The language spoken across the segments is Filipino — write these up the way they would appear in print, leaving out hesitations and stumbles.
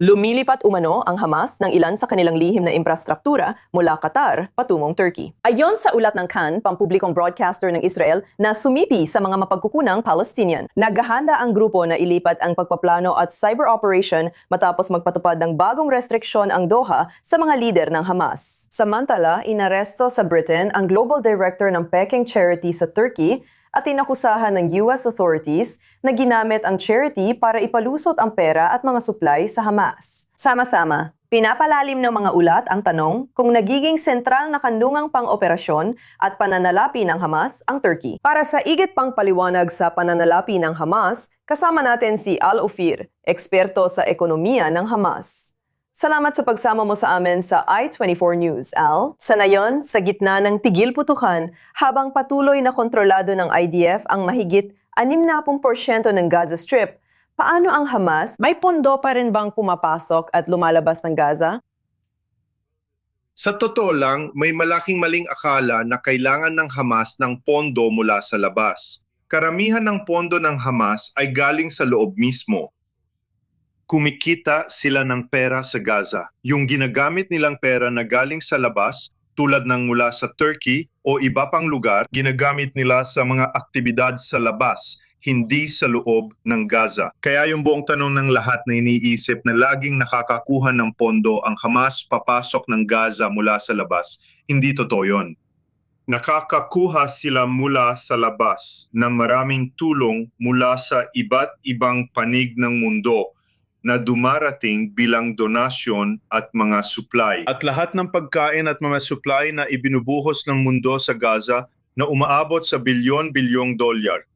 Lumilipat umano ang Hamas ng ilan sa kanilang lihim na infrastruktura mula Qatar patungong Turkey. Ayon sa ulat ng Kan, pampublikong broadcaster ng Israel na sumipi sa mga mapagkukunang Palestinian. Naghahanda ang grupo na ilipat ang pagpaplano at cyber operation matapos magpatupad ng bagong restriksyon ang Doha sa mga lider ng Hamas. Samantala, inaresto sa Britain ang Global Director ng Peking Charity sa Turkey at inakusahan ng US authorities na ginamit ang charity para ipalusot ang pera at mga supply sa Hamas. Sama-sama, pinapalalim ng mga ulat ang tanong kung nagiging sentral na kandungang pang-operasyon at pananalapi ng Hamas ang Turkey. Para sa igit pang paliwanag sa pananalapi ng Hamas, kasama natin si Al Ofir, eksperto sa ekonomiya ng Hamas. Salamat sa pagsama mo sa amin sa I-24 News, Al. Sa ngayon, sa gitna ng tigil putukan, habang patuloy na kontrolado ng IDF ang mahigit 60% ng Gaza Strip, paano ang Hamas? May pondo pa rin bang pumapasok at lumalabas ng Gaza? Sa totoo lang, may malaking maling akala na kailangan ng Hamas ng pondo mula sa labas. Karamihan ng pondo ng Hamas ay galing sa loob mismo. Kumikita sila ng pera sa Gaza. Yung ginagamit nilang pera na galing sa labas, tulad ng mula sa Turkey o iba pang lugar, ginagamit nila sa mga aktibidad sa labas, hindi sa loob ng Gaza. Kaya yung buong tanong ng lahat na iniisip na laging nakakakuha ng pondo ang Hamas papasok ng Gaza mula sa labas, hindi totoo yun. Nakakakuha sila mula sa labas ng maraming tulong mula sa iba't ibang panig ng mundo na dumarating bilang donasyon at mga supply. At lahat ng pagkain at mga supply na ibinubuhos ng mundo sa Gaza na umaabot sa bilyon-bilyong dolyar.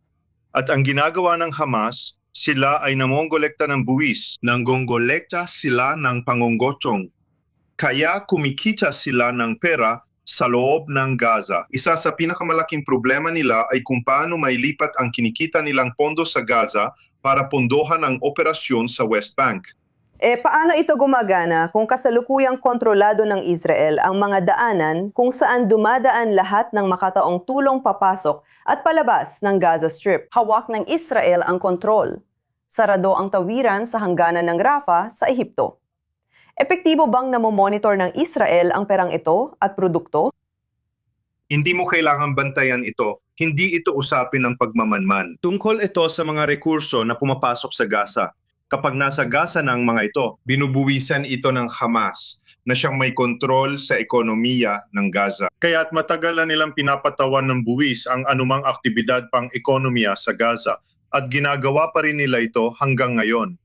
At ang ginagawa ng Hamas, sila ay namongolekta ng buwis. Nanggongolekta sila ng pangunggochong. Kaya kumikita sila ng pera sa loob ng Gaza. Isa sa pinakamalaking problema nila ay kung paano mailipat ang kinikita nilang pondo sa Gaza para pondohan ang operasyon sa West Bank. Paano ito gumagana kung kasalukuyang kontrolado ng Israel ang mga daanan kung saan dumadaan lahat ng makataong tulong papasok at palabas ng Gaza Strip? Hawak ng Israel ang kontrol. Sarado ang tawiran sa hangganan ng Rafah sa Ehipto. Epektibo bang namomonitor ng Israel ang perang ito at produkto? Hindi mo kailangan bantayan ito. Hindi ito usapin ng pagmamanman. Tungkol ito sa mga rekurso na pumapasok sa Gaza. Kapag nasa Gaza ng mga ito, binubuwisan ito ng Hamas na siyang may kontrol sa ekonomiya ng Gaza. Kaya't matagal na nilang pinapatawan ng buwis ang anumang aktibidad pang ekonomiya sa Gaza at ginagawa pa rin nila ito hanggang ngayon.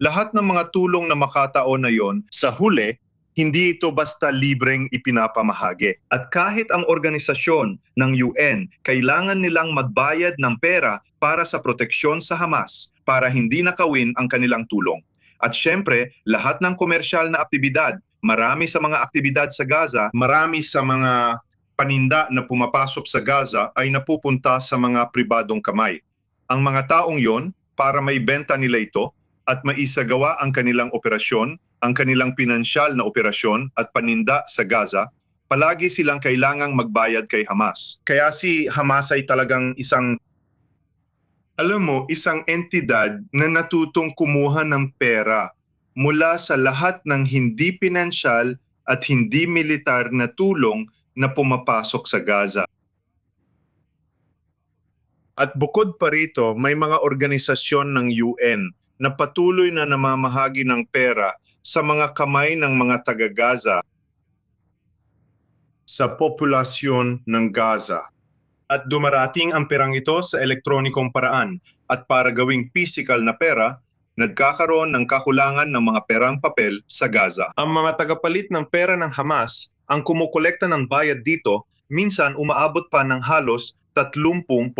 Lahat ng mga tulong na makataon na yon, sa huli, hindi ito basta libreng ipinapamahagi. At kahit ang organisasyon ng UN, kailangan nilang magbayad ng pera para sa proteksyon sa Hamas para hindi nakawin ang kanilang tulong. At syempre, lahat ng komersyal na aktibidad, marami sa mga aktibidad sa Gaza, marami sa mga paninda na pumapasok sa Gaza ay napupunta sa mga pribadong kamay. Ang mga taong yon, para maibenta nila ito, at maisagawa ang kanilang operasyon, ang kanilang pinansyal na operasyon at paninda sa Gaza, palagi silang kailangang magbayad kay Hamas. Kaya si Hamas ay talagang isang entidad na natutong kumuha ng pera mula sa lahat ng hindi pinansyal at hindi militar na tulong na pumapasok sa Gaza. At bukod pa rito, may mga organisasyon ng UN na patuloy na namamahagi ng pera sa mga kamay ng mga taga-Gaza sa populasyon ng Gaza. At dumarating ang perang ito sa elektronikong paraan at para gawing physical na pera, nagkakaroon ng kakulangan ng mga perang papel sa Gaza. Ang mga tagapalit ng pera ng Hamas, ang kumukolekta ng bayad dito, minsan umaabot pa ng halos 30%.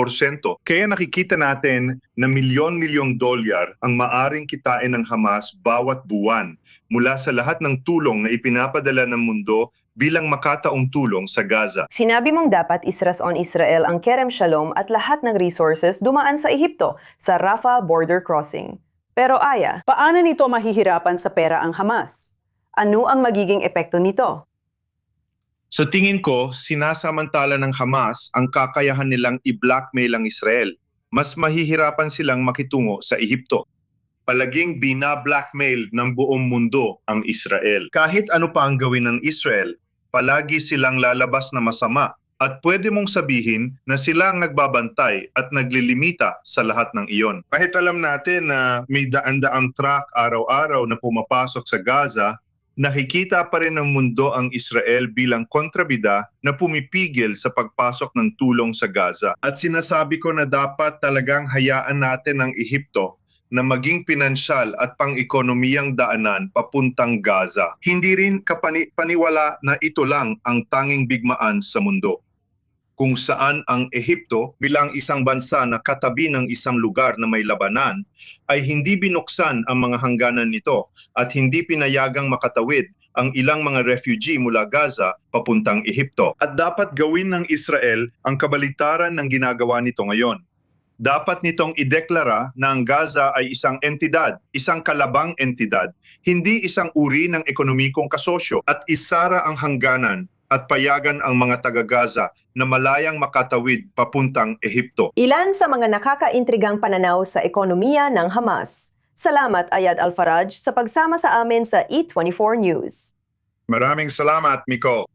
Kaya nakikita natin na milyon-milyong dolyar ang maaring kitain ng Hamas bawat buwan mula sa lahat ng tulong na ipinapadala ng mundo bilang makataong tulong sa Gaza. Sinabi mong dapat isras on Israel ang Kerem Shalom at lahat ng resources dumaan sa Ehipto sa Rafah border crossing. Pero Aya, paano nito mahihirapan sa pera ang Hamas? Ano ang magiging epekto nito? Sa tingin ko, sinasamantala ng Hamas ang kakayahan nilang i-blackmail ang Israel. Mas mahihirapan silang makitungo sa Ehipto. palaging bina-blackmail ng buong mundo ang Israel. Kahit ano pa ang gawin ng Israel, palagi silang lalabas na masama at pwede mong sabihin na sila ang nagbabantay at naglilimita sa lahat ng iyon. Kahit alam natin na may daan-daang truck araw-araw na pumapasok sa Gaza, nakikita pa rin ng mundo ang Israel bilang kontrabida na pumipigil sa pagpasok ng tulong sa Gaza. At sinasabi ko na dapat talagang hayaan natin ang Ehipto na maging pinansyal at pang-ekonomiyang daanan papuntang Gaza. Hindi rin paniwala na ito lang ang tanging bigmaan sa mundo, kung saan ang Ehipto bilang isang bansa na katabi ng isang lugar na may labanan ay hindi binuksan ang mga hangganan nito at hindi pinayagang makatawid ang ilang mga refugee mula Gaza papuntang Ehipto. At dapat gawin ng Israel ang kabaliktaran ng ginagawa nito ngayon. Dapat nitong ideklara na ang Gaza ay isang entidad, isang kalabang entidad, hindi isang uri ng ekonomikong kasosyo, at isara ang hangganan at payagan ang mga taga-Gaza na malayang makatawid papuntang Ehipto. Ilan sa mga nakakaintrigang pananaw sa ekonomiya ng Hamas. Salamat Ayad Alfaraj sa pagsama sa amin sa E24 News. Maraming salamat, Miko.